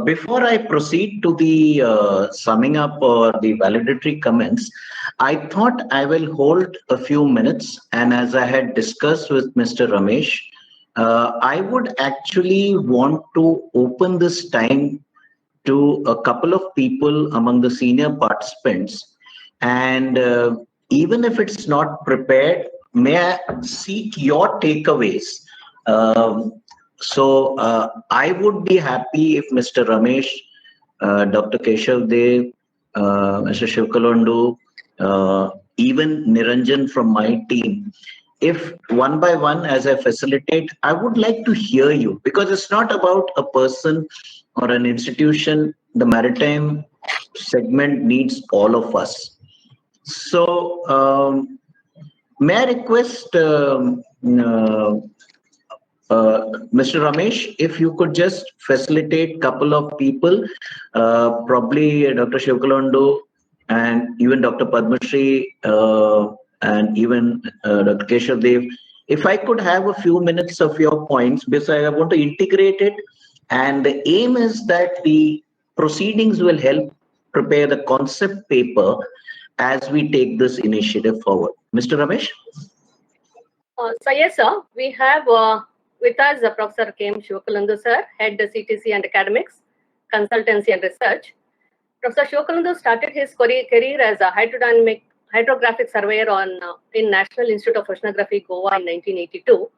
Before I proceed to the summing up or the validatory comments, I thought I will hold a few minutes. And as I had discussed with Mr. Ramesh, I would actually want to open this time to a couple of people among the senior participants. And even if it's not prepared, may I seek your takeaways? I would be happy if Mr. Ramesh, Dr. Keshav Dev, Mr. Shivkalondu, even Niranjan from my team, if one by one, as I facilitate, I would like to hear you, because it's not about a person or an institution. The maritime segment needs all of us. So, may I request Mr. Ramesh, if you could just facilitate couple of people, probably Dr. Shivkalondu and even Dr. Padmashri and even Dr. Keshav Dev, if I could have a few minutes of your points, because I want to integrate it, and the aim is that the proceedings will help prepare the concept paper as we take this initiative forward. Mr. Ramesh? So yes, sir, we have with us Professor K. M. Shivakalandu, sir, Head CTC and Academics, Consultancy and Research. Professor Shivakalandu started his career as a hydrographic surveyor in National Institute of Oceanography, Goa in 1982.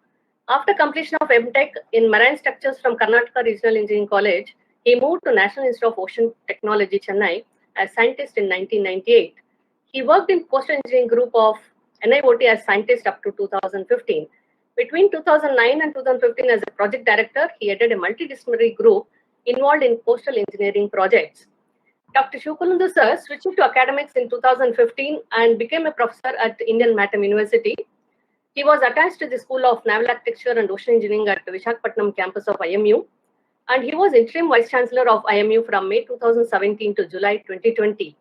After completion of MTech in Marine Structures from Karnataka Regional Engineering College, he moved to National Institute of Ocean Technology, Chennai, as scientist in 1998. He worked in Coastal Engineering Group of NIOT as scientist up to 2015. Between 2009 and 2015, as a project director, he headed a multidisciplinary group involved in coastal engineering projects. Dr. Shivakalandu sir switched to academics in 2015 and became a professor at Indian Maritime University. He was attached to the School of Naval Architecture and Ocean Engineering at the Visakhapatnam campus of IMU, and he was interim vice chancellor of IMU from May 2017 to July 2020.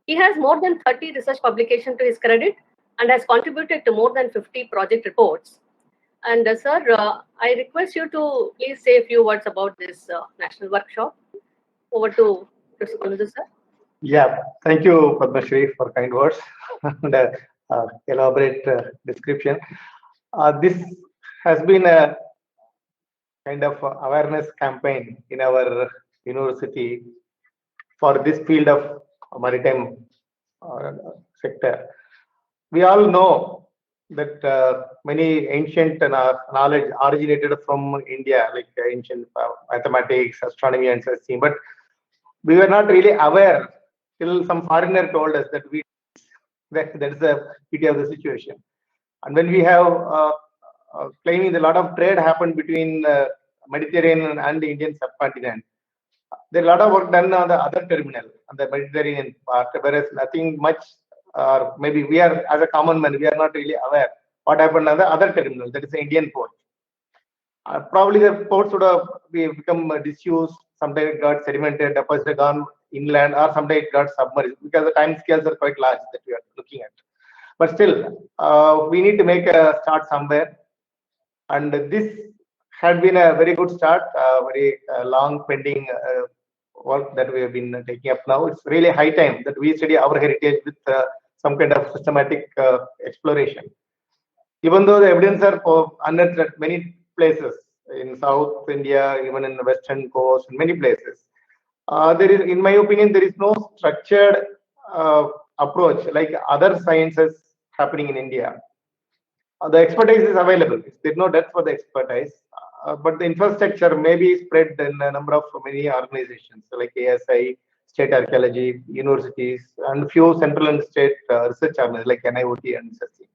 He has more than 30 research publications to his credit and has contributed to more than 50 project reports. And sir, I request you to please say a few words about this national workshop. Over to Dr. Shivakalandu sir. Yeah, thank you, Padmashri, for kind words and elaborate description. This has been a kind of awareness campaign in our university for this field of maritime sector. We all know that many ancient knowledge originated from India, like ancient mathematics, astronomy, and such things. But we were not really aware till some foreigner told us that that is the beauty of the situation. And when we have claiming a lot of trade happened between Mediterranean and the Indian subcontinent, there is a lot of work done on the other terminal, on the Mediterranean part, whereas nothing much, or maybe we are, as a common man, we are not really aware what happened on the other terminal, that is the Indian port. Probably the ports would have become disused, sometimes it got sedimented, deposited, gone inland, or sometimes it got submerged, because the time scales are quite large that we are looking at. But still, we need to make a start somewhere. And this had been a very good start, very long pending work that we have been taking up now. It's really high time that we study our heritage with some kind of systematic exploration. Even though the evidence are unearthed at many places in South India, even in the Western coast, in many places, there is, in my opinion, there is no structured approach like other sciences happening in India. The expertise is available. There's no depth for the expertise, but the infrastructure may be spread in a number of many organizations like ASI, State Archaeology, universities, and few central and state research organizations like NIOT and such.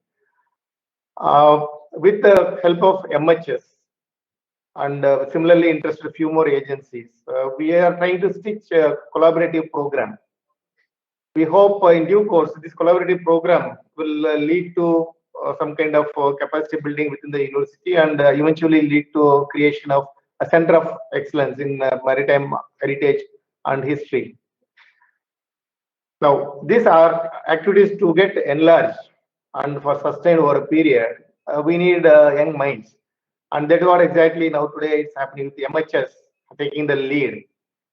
With the help of MHS and similarly interested a few more agencies, we are trying to stitch a collaborative program. We hope in due course this collaborative program will lead to some kind of capacity building within the university and eventually lead to creation of a center of excellence in maritime heritage and history. Now, these are activities to get enlarged and for sustained over a period. We need young minds, and that is what exactly now today is happening with the MHS taking the lead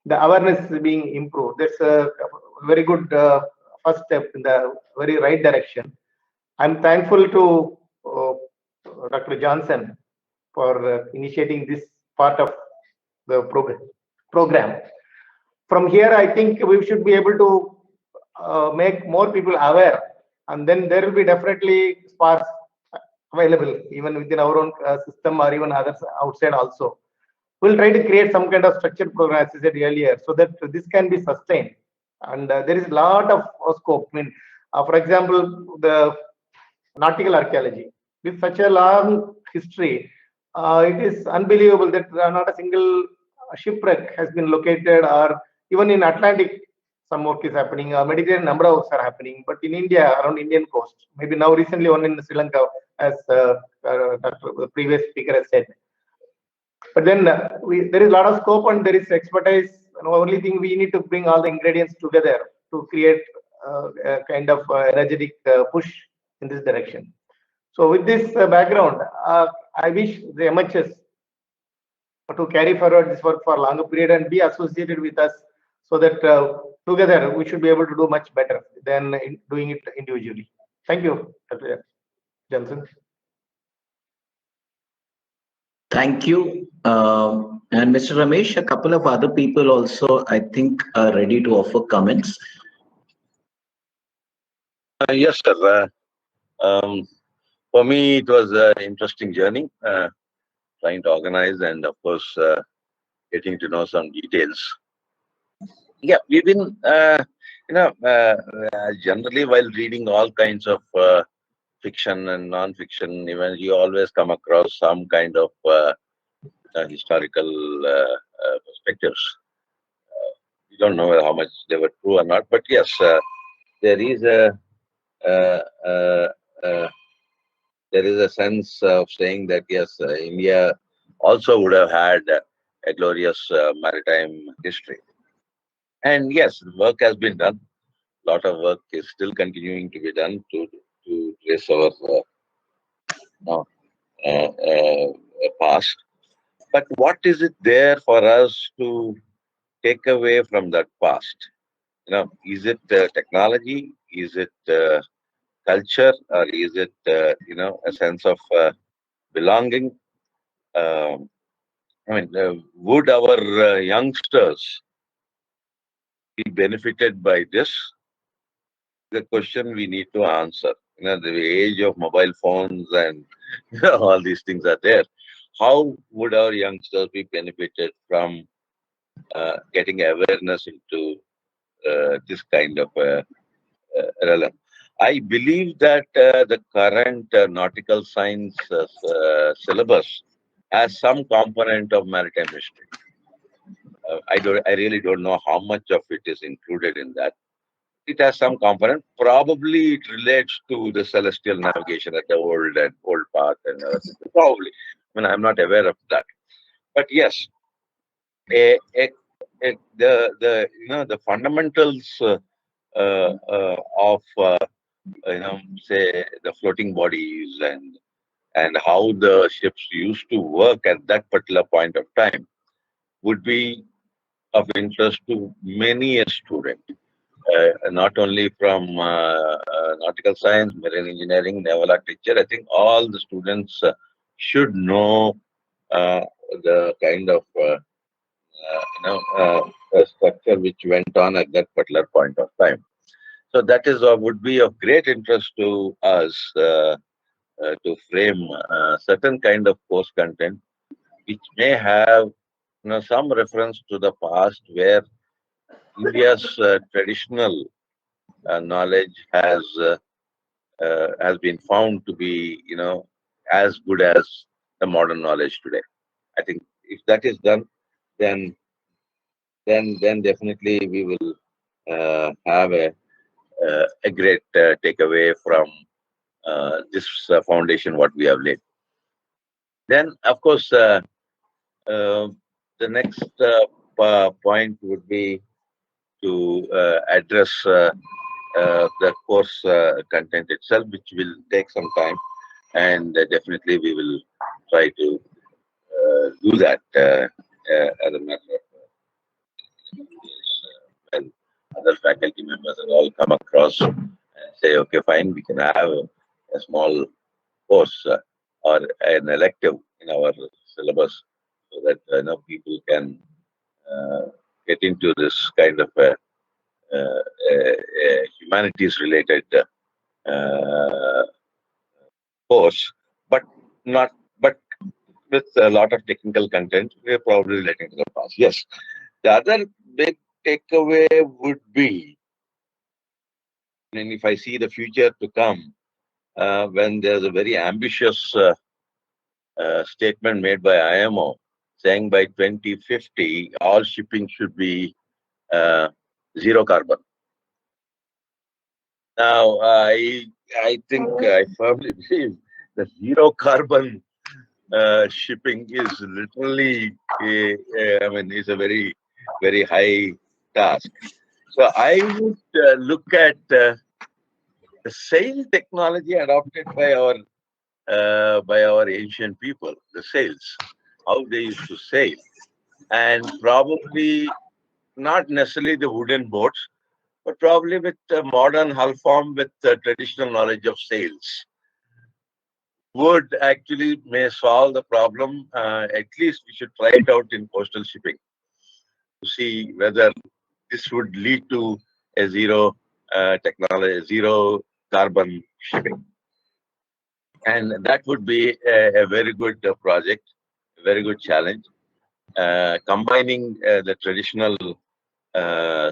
the awareness is being improved. That's a very good first step in the very right direction. I'm thankful to Dr. Johnson for initiating this part of the program. From here, I think we should be able to make more people aware, and then there will be definitely sparks available even within our own system or even others outside also. We'll try to create some kind of structured program, as I said earlier, so that this can be sustained. And there is a lot of scope. I mean, for example, the nautical archaeology, with such a long history, it is unbelievable that not a single shipwreck has been located, or even in Atlantic, some work is happening. Mediterranean, number of works are happening, but in India, around Indian coast, maybe now recently one in Sri Lanka, as the previous speaker has said. But then there is a lot of scope and there is expertise. And the only thing we need to bring all the ingredients together to create a kind of energetic push in this direction. So with this background, I wish the MHS to carry forward this work for a longer period and be associated with us, so that together we should be able to do much better than doing it individually. Thank you, Dr. Johnson. Thank you. And Mr. Ramesh, a couple of other people also, I think, are ready to offer comments. Yes, sir. For me, it was an interesting journey, trying to organize and, of course, getting to know some details. Yeah, we've been, generally while reading all kinds of fiction and non-fiction, even you always come across some kind of historical perspectives. We don't know how much they were true or not, but yes, there is a sense of saying that yes, India also would have had a glorious maritime history. And yes, work has been done. A lot of work is still continuing to be done to trace our past. But what is it there for us to take away from that past? Is it technology? Is it culture? Or is it a sense of belonging? Would our youngsters be benefited by this? The question we need to answer. The age of mobile phones and all these things are there. How would our youngsters be benefited from getting awareness into this kind of realm? I believe that the current nautical science syllabus has some component of maritime history. I really don't know how much of it is included in that. It has some component. Probably it relates to the celestial navigation at the old path and probably. I'm not aware of that. But yes, the fundamentals of say the floating bodies and how the ships used to work at that particular point of time would be of interest to many a student. Not only from nautical science, marine engineering, naval architecture. I think all the students should know the kind of structure which went on at that particular point of time. So that is would be of great interest to us to frame certain kind of course content which may have some reference to the past, where India's traditional knowledge has been found to be as good as the modern knowledge today. I think if that is done, then definitely we will have a great takeaway from this foundation what we have laid. Then of course the next point would be to address the course content itself, which will take some time, and definitely we will try to do that as a matter of when other faculty members have all come across and say, okay, fine, we can have a small course or an elective in our syllabus so that people can get into this kind of humanities related course, but with a lot of technical content. We're probably letting it pass. Yes. The other big takeaway would be, and if I see the future to come, when there's a very ambitious statement made by IMO saying by 2050 all shipping should be zero carbon. Now, I think I firmly believe that zero carbon shipping is literally, is a very, very high task. So I would look at the sail technology adopted by our ancient people, the sails, how they used to sail, and probably not necessarily the wooden boats, but probably with a modern hull form with traditional knowledge of sails, would actually may solve the problem. At least we should try it out in coastal shipping to see whether this would lead to a zero zero carbon shipping. And that would be a very good project, a very good challenge, combining the traditional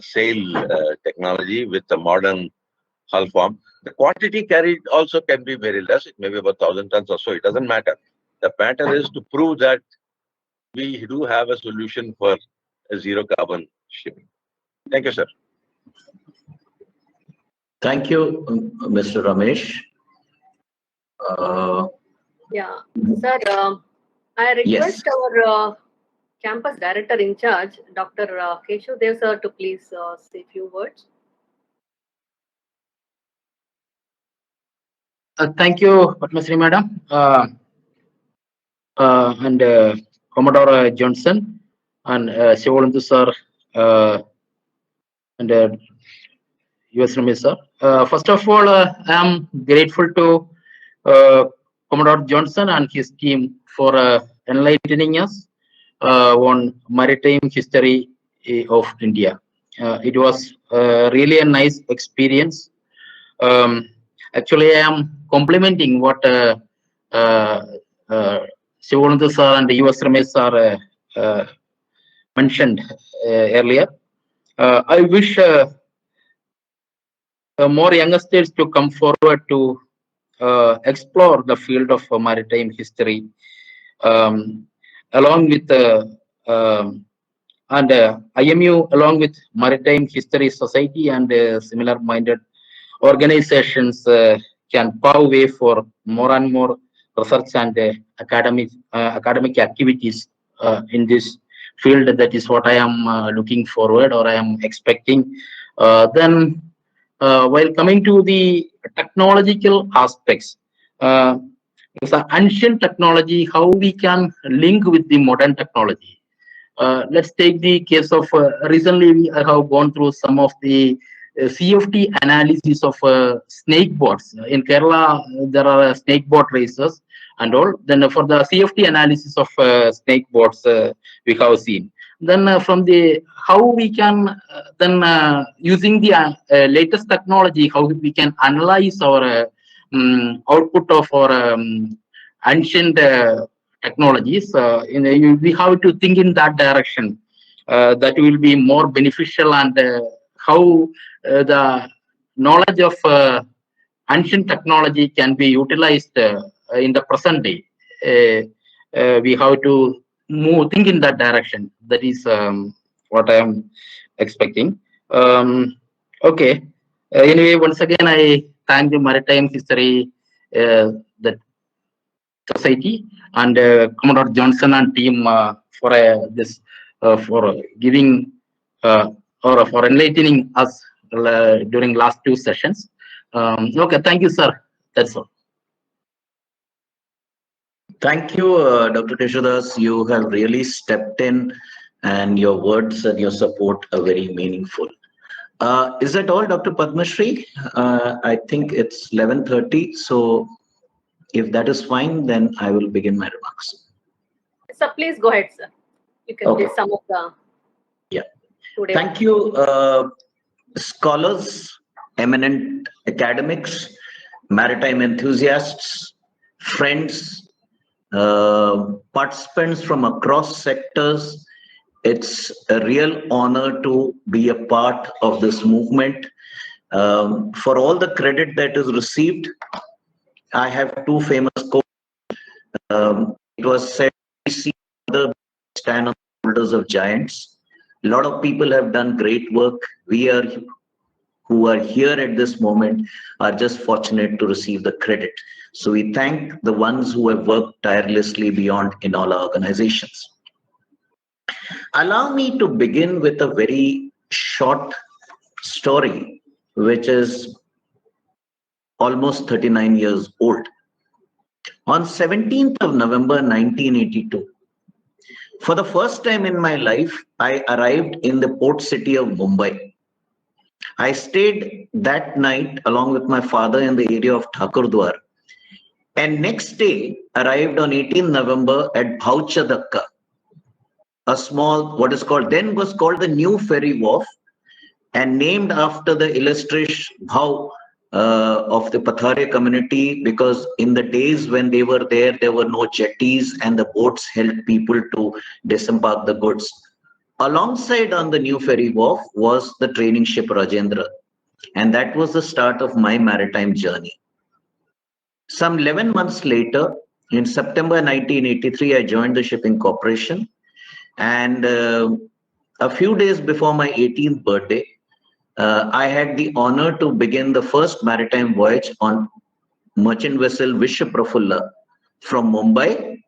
sail technology with the modern hull form. The quantity carried also can be very less. It may be about 1,000 tons or so. It doesn't matter. The matter is to prove that we do have a solution for a zero carbon shipping. Thank you, sir. Thank you, Mr. Ramesh. Yeah, sir, I request our campus director in charge, Dr. Keshav Dev sir, to please say a few words. Thank you, Padmasri Madam, and Commodore Johnson, and Shivalandu sir, and US Ramesh sir. First of all, I am grateful to Commodore Johnson and his team for enlightening us on maritime history of India. It was really a nice experience. Actually, I am complimenting what Shivalandu sir and US Ramesh sir mentioned earlier. I wish more youngsters to come forward to explore the field of maritime history, along with IMU, along with Maritime History Society and similar-minded organizations can pave way for more and more research and academic activities in this field. That is what I am looking forward, or I am expecting. Then, while coming to the technological aspects, it's an ancient technology, how we can link with the modern technology. Let's take the case of recently I have gone through some of the CFD analysis of snake boats. In Kerala, there are snake boat races and all. Then for the CFD analysis of snake boats, we have seen. Then from the how we can using the latest technology, how we can analyze our output of our ancient technologies. We have to think in that direction. That will be more beneficial, and how the knowledge of ancient technology can be utilized in the present day. We have to think in that direction. That is what I am expecting. Okay. Anyway, once again, I thank the Maritime History the Society and Commodore Johnson and team for this for giving or for enlightening us during last two sessions. Okay, thank you, sir. That's all. Thank you, Dr. Keshav Das. You have really stepped in and your words and your support are very meaningful. Is that all, Dr. Padmashri? I think it's 11:30, so if that is fine, then I will begin my remarks. So please go ahead, sir. You can Okay. give some of the. Yeah. Today. Thank you, scholars, eminent academics, maritime enthusiasts, friends, participants from across sectors. It's a real honor to be a part of this movement. For all the credit that is received, I have two famous quotes. It was said, "We see the stand on the shoulders of giants." A lot of people have done great work. We are who are here at this moment are just fortunate to receive the credit. So we thank the ones who have worked tirelessly beyond in all our organizations. Allow me to begin with a very short story, which is almost 39 years old. On 17th of November 1982, for the first time in my life, I arrived in the port city of Mumbai. I stayed that night along with my father in the area of Thakurdwar, and next day arrived on 18 November at Bhauchadakka, a small, what is called, then was called the New Ferry Wharf, and named after the illustrious Bhau of the Pathare community, because in the days when they were there were no jetties and the boats helped people to disembark the goods. Alongside on the New Ferry Wharf was the training ship Rajendra, and that was the start of my maritime journey. Some 11 months later, in September 1983, I joined the Shipping Corporation, and a few days before my 18th birthday, I had the honor to begin the first maritime voyage on merchant vessel Vishwa Prafulla from Mumbai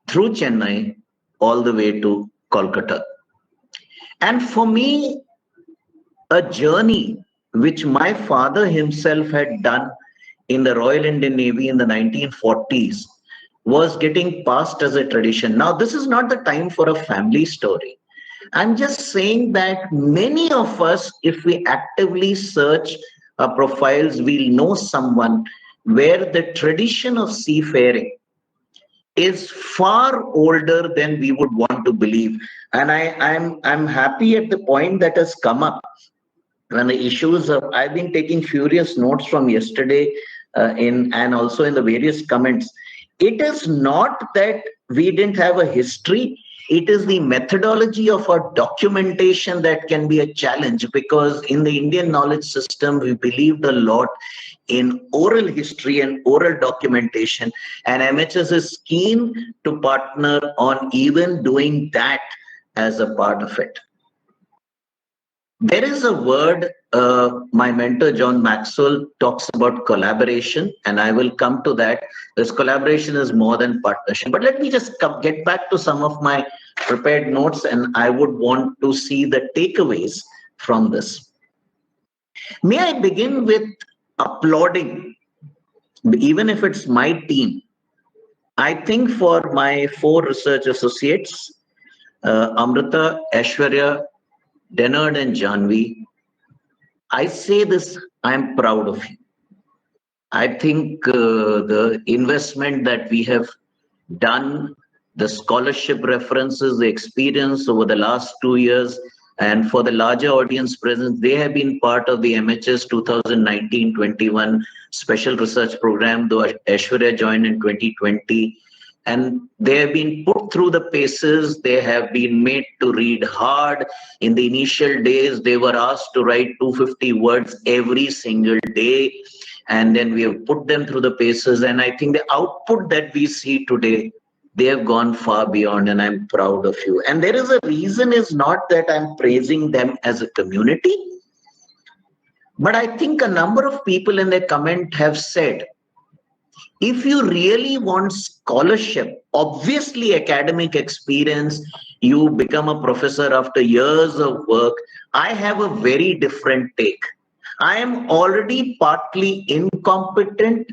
through Chennai all the way to Kolkata. And for me, a journey which my father himself had done in the Royal Indian Navy in the 1940s was getting passed as a tradition. Now, this is not the time for a family story. I'm just saying that many of us, if we actively search our profiles, we'll know someone where the tradition of seafaring is far older than we would want to believe. And I'm happy at the point that has come up when the issues of, I've been taking furious notes from yesterday and also in the various comments. It is not that we didn't have a history. It is the methodology of our documentation that can be a challenge, because in the Indian knowledge system, we believed a lot in oral history and oral documentation, and MHS is keen to partner on even doing that as a part of it. There is a word, my mentor John Maxwell talks about collaboration, and I will come to that. This collaboration is more than partnership. But let me just get back to some of my prepared notes, and I would want to see the takeaways from this. May I begin with applauding, even if it's my team. I think for my 4 research associates, Amrita, Aishwarya, Dennard and Janvi, I say this, I'm proud of you. I think the investment that we have done, the scholarship references, the experience over the last 2 years, and for the larger audience present, they have been part of the MHS 2019-21 special research program, though Aishwarya joined in 2020. And they have been put through the paces. They have been made to read hard. In the initial days, they were asked to write 250 words every single day. And then we have put them through the paces. And I think the output that we see today, they have gone far beyond, and I'm proud of you. And there is a reason, is not that I'm praising them as a community, but I think a number of people in their comment have said, if you really want scholarship, obviously academic experience, you become a professor after years of work. I have a very different take. I am already partly incompetent,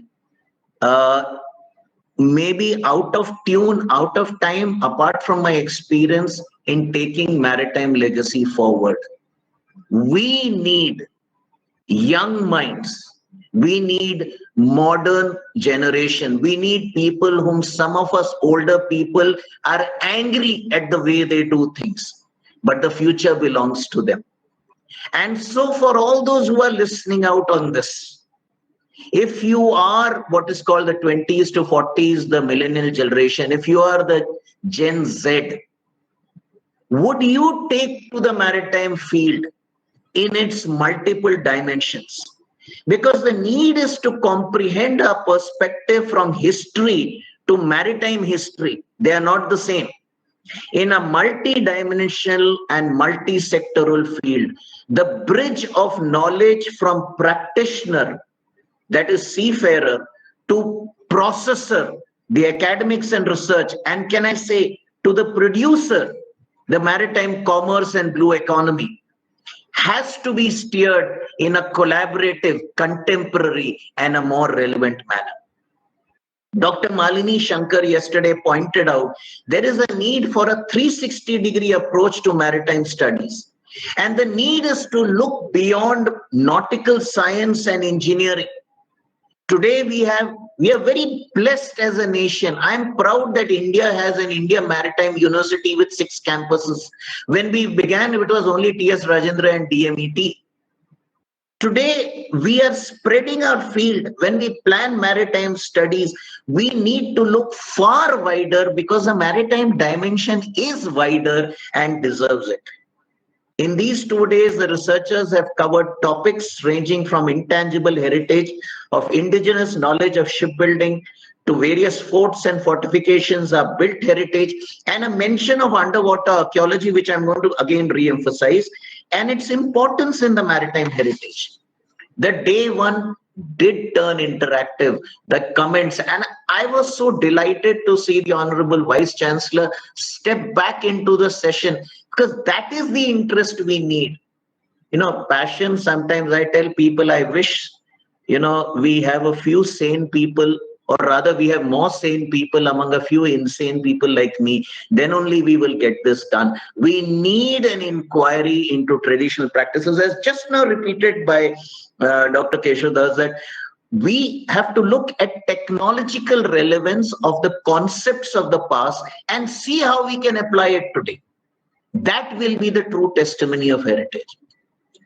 maybe out of tune, out of time, apart from my experience. in taking maritime legacy forward. We need young minds. We need modern generation. We need people whom some of us older people are angry at the way they do things, but the future belongs to them. And so for all those who are listening out on this, if you are what is called the 20s to 40s, the millennial generation, if you are the Gen Z, would you take to the maritime field in its multiple dimensions? Because the need is to comprehend a perspective from history to maritime history. They are not the same. In a multi-dimensional and multi-sectoral field, the bridge of knowledge from practitioner, that is seafarer, to processor, the academics and research, and can I say to the producer, the maritime commerce and blue economy, has to be steered in a collaborative, contemporary, and a more relevant manner. Dr. Malini Shankar yesterday pointed out there is a need for a 360-degree approach to maritime studies. And the need is to look beyond nautical science and engineering. Today we are very blessed as a nation. I'm proud that India has an India Maritime University with 6 campuses. When we began, it was only T.S. Rajendra and DMET. Today, we are spreading our field. When we plan maritime studies, we need to look far wider because the maritime dimension is wider and deserves it. In these 2 days, the researchers have covered topics ranging from intangible heritage of indigenous knowledge of shipbuilding to various forts and fortifications are built heritage, and a mention of underwater archaeology, which I'm going to again re-emphasize, and its importance in the maritime heritage. The day one did turn interactive, the comments, and I was so delighted to see the Honorable Vice Chancellor step back into the session, because that is the interest we need. Passion, sometimes I tell people, I wish, we have a few sane people, or rather we have more sane people among a few insane people like me, then only we will get this done. We need an inquiry into traditional practices, as just now repeated by Dr. Keshav Das, that we have to look at technological relevance of the concepts of the past and see how we can apply it today. That will be the true testimony of heritage.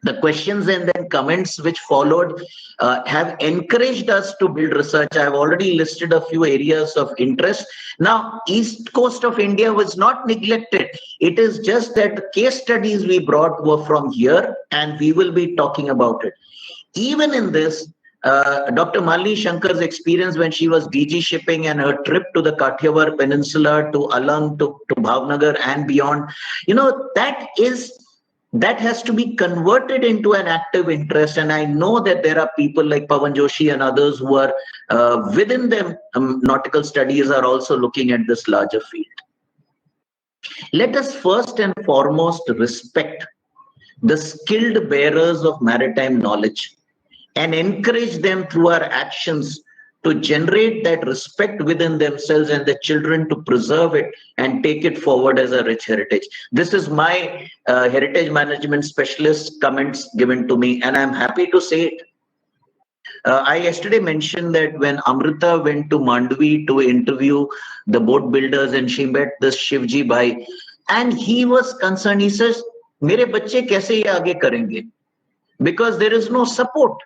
The questions and then comments which followed have encouraged us to build research. I have already listed a few areas of interest. Now, East Coast of India was not neglected. It is just that the case studies we brought were from here, and we will be talking about it. Even in this, Dr. Malini Shankar's experience when she was DG shipping and her trip to the Kathiawar Peninsula, to Alang, to Bhavnagar and beyond, that has to be converted into an active interest. And I know that there are people like Pawan Joshi and others who are within them nautical studies are also looking at this larger field. Let us first and foremost respect the skilled bearers of maritime knowledge and encourage them through our actions to generate that respect within themselves and the children to preserve it and take it forward as a rich heritage. This is my heritage management specialist comments given to me, and I'm happy to say it. I yesterday mentioned that when Amrita went to Mandvi to interview the boat builders and she met this Shivji Bhai, and he was concerned. He says, "Mere bacche kaise ye aage karenge?" Because there is no support.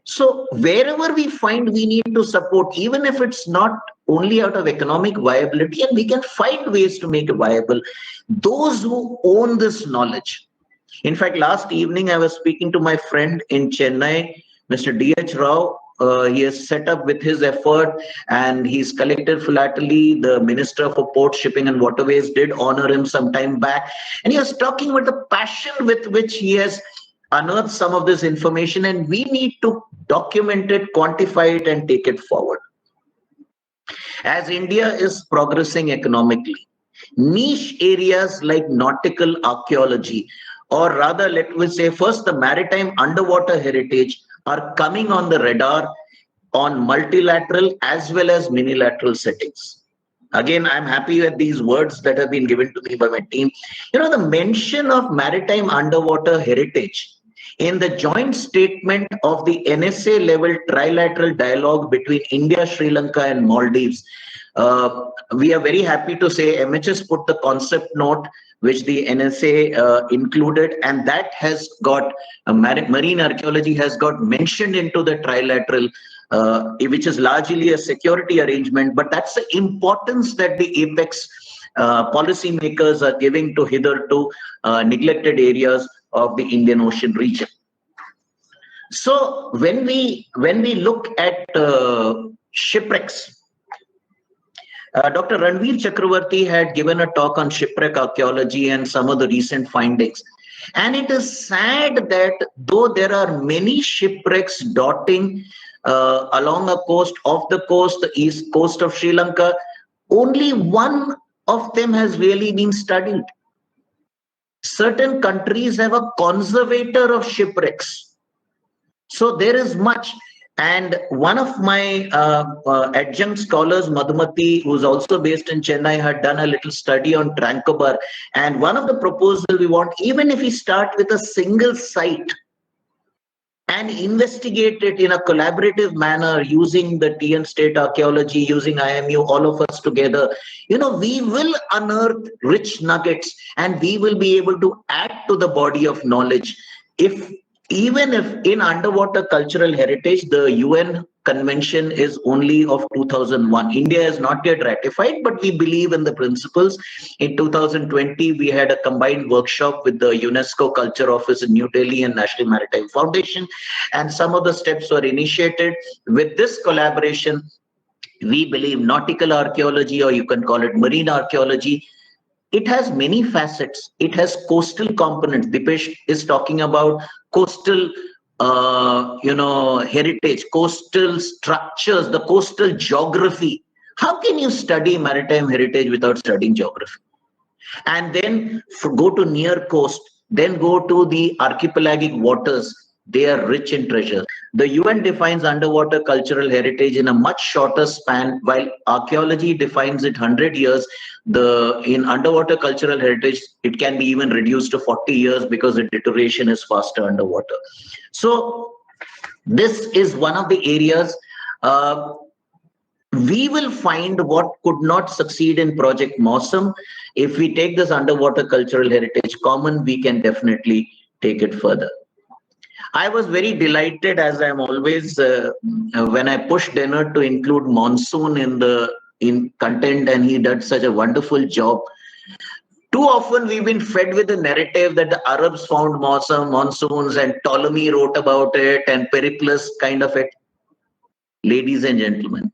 So wherever we find we need to support, even if it's not only out of economic viability, and we can find ways to make it viable, those who own this knowledge. In fact, last evening I was speaking to my friend in Chennai, Mr. D.H. Rao. He has set up with his effort, and he's collected philately. The Minister for Port, Shipping and Waterways did honor him some time back. And he was talking about the passion with which he has unearth some of this information, and we need to document it, quantify it, and take it forward. As India is progressing economically, niche areas like nautical archaeology, or rather, let me say first, the maritime underwater heritage are coming on the radar on multilateral as well as minilateral settings. Again, I'm happy with these words that have been given to me by my team. You know, the mention of maritime underwater heritage in the joint statement of the NSA level trilateral dialogue between India, Sri Lanka and Maldives. We are very happy to say MHS put the concept note which the NSA included, and that has got marine archaeology has got mentioned into the trilateral, which is largely a security arrangement. But that's the importance that the apex policymakers are giving to hitherto neglected areas of the Indian Ocean region. So when we look at shipwrecks, Dr. Ranveer Chakravarti had given a talk on shipwreck archaeology and some of the recent findings. And it is sad that though there are many shipwrecks dotting along the coast, the east coast of Sri Lanka, only one of them has really been studied. Certain countries have a conservator of shipwrecks. So there is much. And one of my adjunct scholars, Madhumati, who's also based in Chennai, had done a little study on Tranquebar. And one of the proposals we want, even if we start with a single site and investigate it in a collaborative manner using the TN State Archaeology, using IMU, all of us together, you know, we will unearth rich nuggets and we will be able to add to the body of knowledge. Even if in underwater cultural heritage, the UN convention is only of 2001. India has not yet ratified, but we believe in the principles. In 2020, we had a combined workshop with the UNESCO Culture Office in New Delhi and National Maritime Foundation, and some of the steps were initiated. With this collaboration, we believe nautical archaeology, or you can call it marine archaeology, it has many facets. It has coastal components. Dipesh is talking about coastal, heritage, coastal structures, the coastal geography. How can you study maritime heritage without studying geography? And then go to near coast, then go to the archipelagic waters. They are rich in treasure. The UN defines underwater cultural heritage in a much shorter span, while archaeology defines it 100 years. In underwater cultural heritage, it can be even reduced to 40 years because the deterioration is faster underwater. So this is one of the areas we will find what could not succeed in Project Mawsum. If we take this underwater cultural heritage common, we can definitely take it further. I was very delighted, as I'm always, when I pushed Dennard to include monsoon in content, and he did such a wonderful job. Too often we've been fed with the narrative that the Arabs found monsoons and Ptolemy wrote about it and Pericles kind of it. Ladies and gentlemen,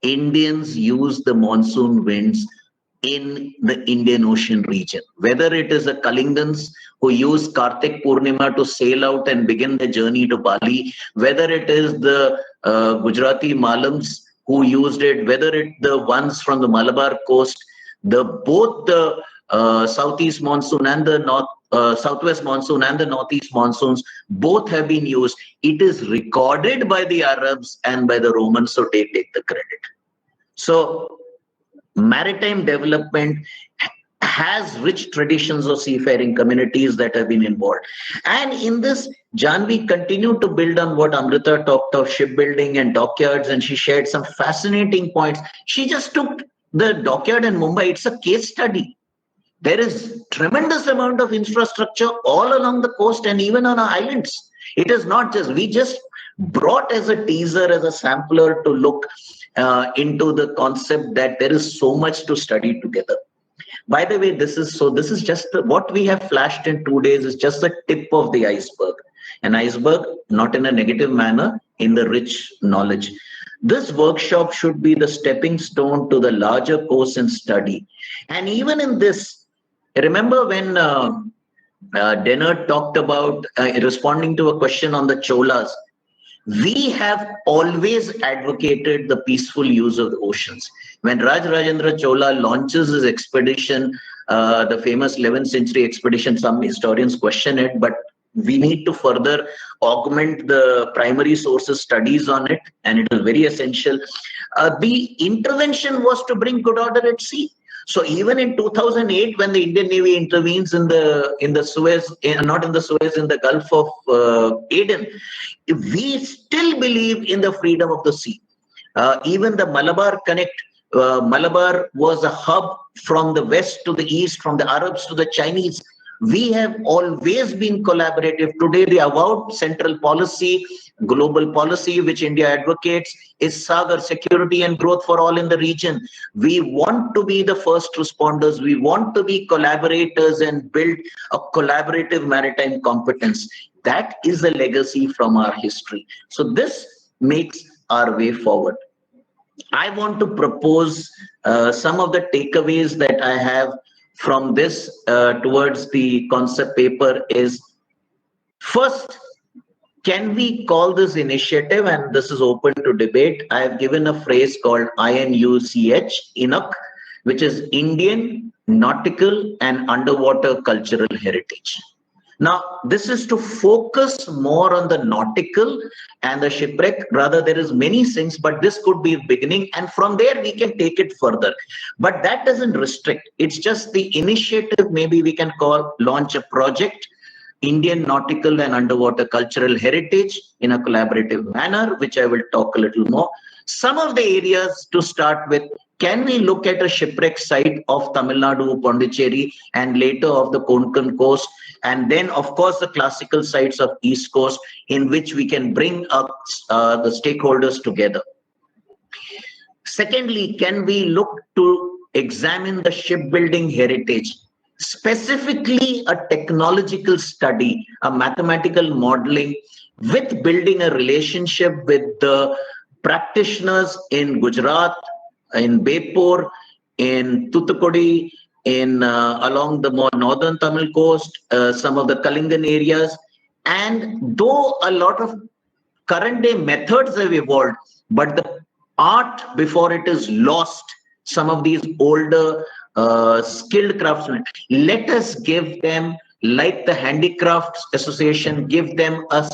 Indians use the monsoon winds in the Indian Ocean region, whether it is the Kalingans who use Kartik Purnima to sail out and begin the journey to Bali, whether it is the Gujarati Malams who used it, whether it's the ones from the Malabar coast, both the southeast monsoon and the southwest monsoon and the northeast monsoons, both have been used. It is recorded by the Arabs and by the Romans, so they take the credit. So maritime development has rich traditions of seafaring communities that have been involved. And in this, Janvi continued to build on what Amrita talked of, shipbuilding and dockyards, and she shared some fascinating points. She just took the dockyard in Mumbai. It's a case study. There is tremendous amount of infrastructure all along the coast and even on our islands. It is not just, we just brought as a teaser, as a sampler to look into the concept that there is so much to study together. By the way, this is just what we have flashed in 2 days is just the tip of the iceberg. An iceberg, not in a negative manner, in the rich knowledge. This workshop should be the stepping stone to the larger course and study. And even in this, remember when Dennard talked about responding to a question on the Cholas, we have always advocated the peaceful use of the oceans. When Rajendra Chola launches his expedition, the famous 11th century expedition, some historians question it, but We need to further augment the primary sources studies on it, and it is very essential. The intervention was to bring good order at sea. So even in 2008, when the Indian Navy intervenes in the Suez, not in the Suez, in the Gulf of Aden, we still believe in the freedom of the sea. Even the Malabar Connect, Malabar was a hub from the west to the east, from the Arabs to the Chinese. We have always been collaborative. Today, the avowed central policy, global policy, which India advocates, is Sagar, security and growth for all in the region. We want to be the first responders. We want to be collaborators and build a collaborative maritime competence. That is a legacy from our history. So this makes our way forward. I want to propose some of the takeaways that I have from this towards the concept paper is, first, can we call this initiative, and this is open to debate, I have given a phrase called INUCH, INUC, which is Indian Nautical and Underwater Cultural Heritage. Now, this is to focus more on the nautical and the shipwreck. Rather, there is many things, but this could be a beginning. And from there, we can take it further. But that doesn't restrict. It's just the initiative. Maybe we can launch a project, Indian Nautical and Underwater Cultural Heritage, in a collaborative manner, which I will talk a little more. Some of the areas to start with: can we look at a shipwreck site of Tamil Nadu, Pondicherry, and later of the Konkan coast, and then of course the classical sites of East Coast, in which we can bring up the stakeholders together. Secondly, can we look to examine the shipbuilding heritage, specifically a technological study, a mathematical modeling, with building a relationship with the practitioners in Gujarat, in Bepur, in Thoothukudi, in along the more northern Tamil coast, some of the Kalingan areas. And though a lot of current day methods have evolved, but the art, before it is lost, some of these older skilled craftsmen, let us give them, like the Handicrafts Association, give them a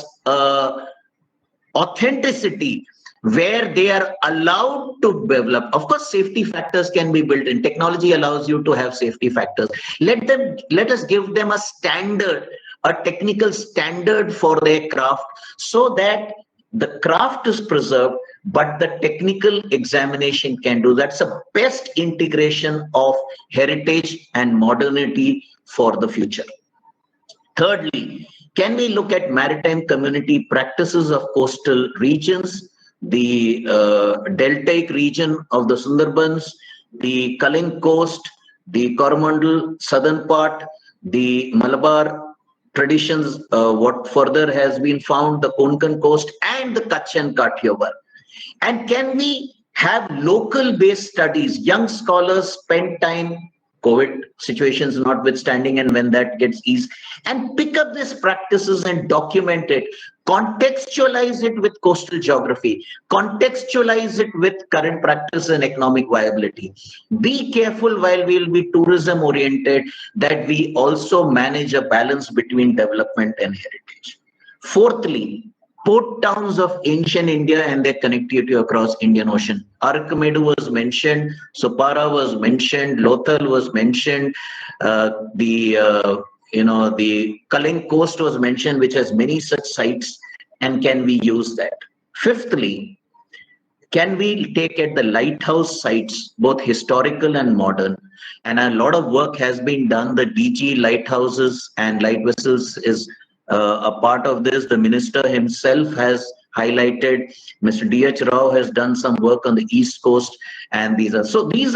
authenticity where they are allowed to develop. Of course, safety factors can be built in. Technology allows you to have safety factors. Let us give them a standard, a technical standard for their craft, so that the craft is preserved, but the technical examination can do. That's the best integration of heritage and modernity for the future. Thirdly, can we look at maritime community practices of coastal regions, the deltaic region of the Sundarbans, the Kaling coast, the Coromandel southern part, the Malabar traditions, what further has been found, the Konkan coast, and the Kutch and Kathiawar. And can we have local based studies? Young scholars spend time, COVID situations notwithstanding, and when that gets eased, and pick up these practices and document it, contextualize it with coastal geography, contextualize it with current practice and economic viability. Be careful, while we will be tourism oriented, that we also manage a balance between development and heritage. Fourthly, port towns of ancient India and their connectivity across Indian Ocean. Arakamedu was mentioned, Supara was mentioned, Lothal was mentioned, the Kaling coast was mentioned, which has many such sites, and can we use that? Fifthly, can we take at the lighthouse sites, both historical and modern? And a lot of work has been done. The DG lighthouses and light vessels is a part of this. The minister himself has highlighted. Mr. D.H. Rao has done some work on the East Coast, and these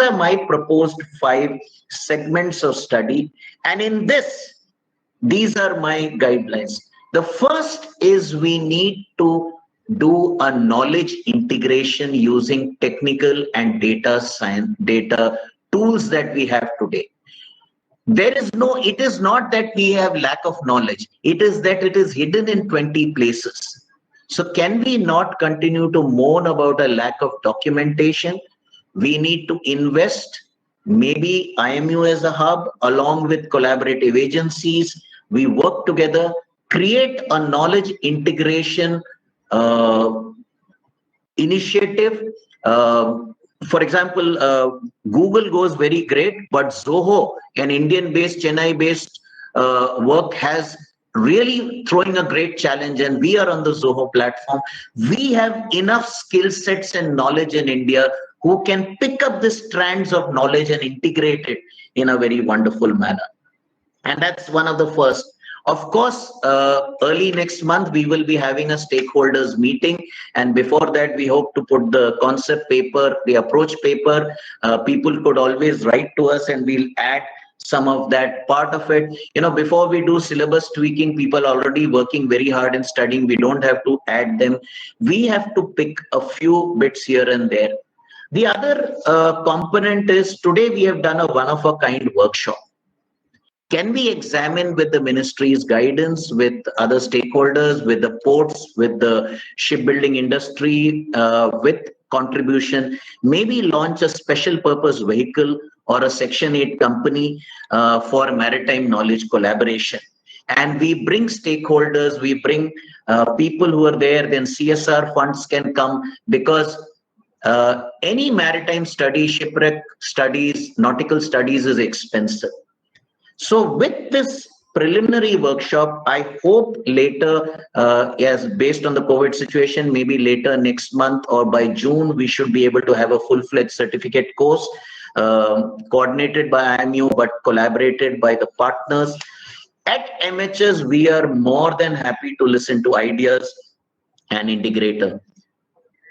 are my proposed 5 segments of study. And in this, these are my guidelines. The first is, we need to do a knowledge integration using technical and data science, data tools that we have today. It is not that we have lack of knowledge. It is that it is hidden in 20 places. So can we not continue to moan about a lack of documentation? We need to invest, maybe IMU as a hub, along with collaborative agencies. We work together create a knowledge integration initiative. For example, Google goes very great, but Zoho, an Indian-based, Chennai-based work, has really throwing a great challenge, and we are on the Zoho platform. We have enough skill sets and knowledge in India who can pick up the strands of knowledge and integrate it in a very wonderful manner. And that's one of the first. Of course, early next month, we will be having a stakeholders meeting. And before that, we hope to put the concept paper, the approach paper. People could always write to us and we'll add some of that part of it. You know, before we do syllabus tweaking, people are already working very hard and studying. We don't have to add them. We have to pick a few bits here and there. The other component is today we have done a one-of-a-kind workshop. Can we examine with the ministry's guidance, with other stakeholders, with the ports, with the shipbuilding industry, with contribution, maybe launch a special purpose vehicle or a Section 8 company for maritime knowledge collaboration? And we bring stakeholders, we bring people who are there, then CSR funds can come, because any maritime study, shipwreck studies, nautical studies is expensive. So with this preliminary workshop, I hope later, yes, based on the COVID situation, maybe later next month or by June, we should be able to have a full-fledged certificate course coordinated by IMU, but collaborated by the partners. At MHS, we are more than happy to listen to ideas and integrator.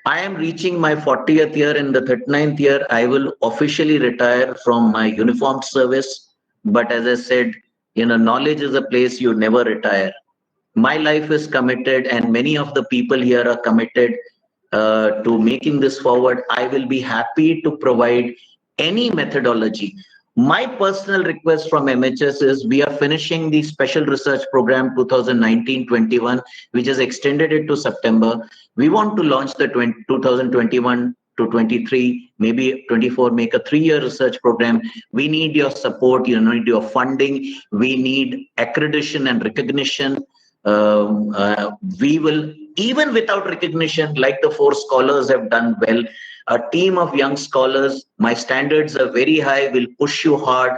I am reaching my 40th year. In the 39th year, I will officially retire from my uniformed service. But as I said, you know, knowledge is a place you never retire. My life is committed, and many of the people here are committed to making this forward. I will be happy to provide any methodology. My personal request from MHS is we are finishing the special research program 2019-21, which has extended it to September. We want to launch the 2021 to 23, maybe 24, make a 3-year research program. We need your support, you need your funding. We need accreditation and recognition. We will, even without recognition, like the 4 scholars have done well, a team of young scholars, my standards are very high, will push you hard,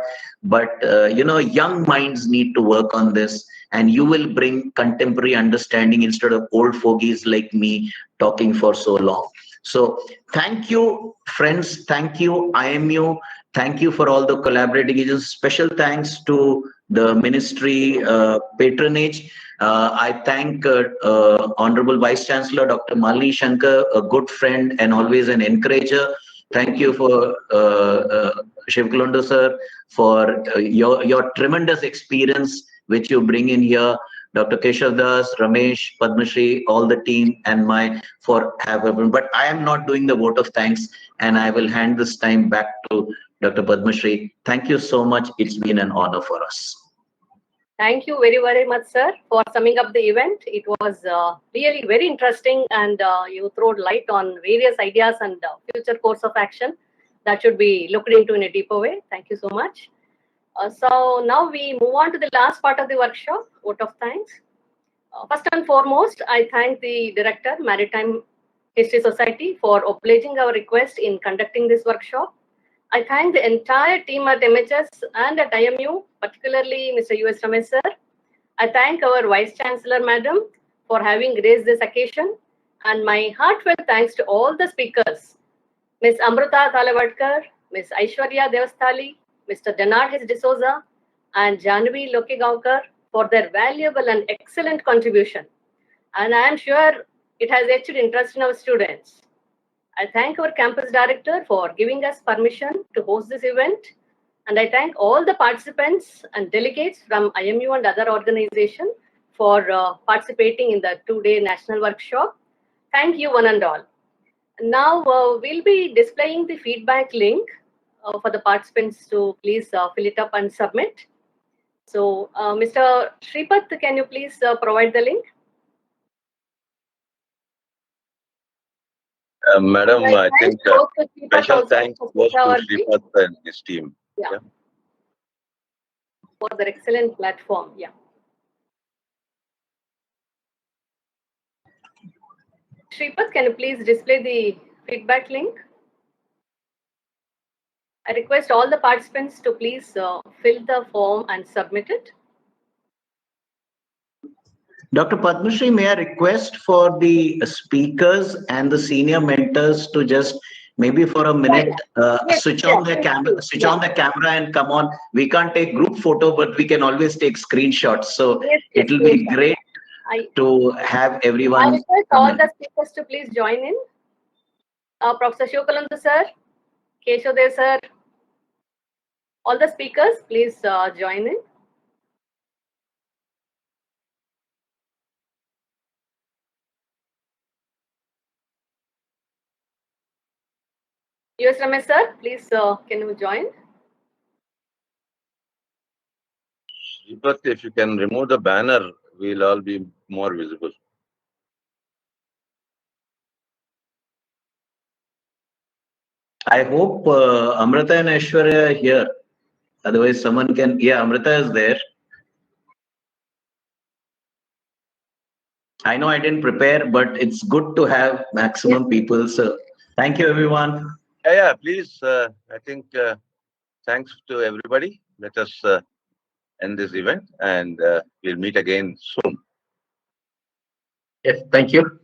but you know, young minds need to work on this, and you will bring contemporary understanding instead of old fogies like me talking for so long. So thank you, friends. Thank you, IMU. Thank you for all the collaborating agents. Special thanks to the ministry patronage. I thank Honorable Vice Chancellor Dr. Malini Shankar, a good friend and always an encourager. Thank you for Shivkalando sir for your tremendous experience which you bring in here. Dr. Keshav Das, Ramesh, Padma Shri, all the team, and for everyone. But I am not doing the vote of thanks, and I will hand this time back to Dr. Padma Shri. Thank you so much. It's been an honor for us. Thank you very, very much, sir, for summing up the event. It was really very interesting, and you threw light on various ideas and future course of action that should be looked into in a deeper way. Thank you so much. So now we move on to the last part of the workshop, vote of thanks. First and foremost, I thank the Director, Maritime History Society, for obliging our request in conducting this workshop. I thank the entire team at MHS and at IMU, particularly Mr. U.S. Ramesh sir. I thank our Vice Chancellor Madam for having raised this occasion, and my heartfelt thanks to all the speakers, Ms. Amruta Thalevadkar, Ms. Aishwarya Devasthali, Mr. Janard H. D'Souza, and Janvi Lokigaonkar for their valuable and excellent contribution. And I am sure it has etched interest in our students. I thank our campus director for giving us permission to host this event. And I thank all the participants and delegates from IMU and other organizations for participating in the 2-day national workshop. Thank you one and all. Now we'll be displaying the feedback link for the participants to please fill it up and submit. So Mr. Shripath, can you please provide the link? Madam, I think special thanks goes to Shripath and his team. Yeah. For their excellent platform. Yeah. Shripath, can you please display the feedback link? I request all the participants to please fill the form and submit it. Dr. Padmashri, may I request for the speakers and the senior mentors to just maybe for a minute Yes, switch on their camera, on the camera and come on. We can't take group photo, but we can always take screenshots. So Yes, it will be great to have everyone. I request all the speakers to please join in. Professor Shivakalando sir, Keshav sir, all the speakers, please join in. US Ramesh sir, please can you join? But if you can remove the banner, we'll all be more visible. I hope Amrita and Aishwarya are here. Otherwise, someone can. Yeah, Amrita is there. I know I didn't prepare, but it's good to have maximum people. So thank you, everyone. Yeah, please. I think thanks to everybody. Let us end this event and we'll meet again soon. Yes, thank you.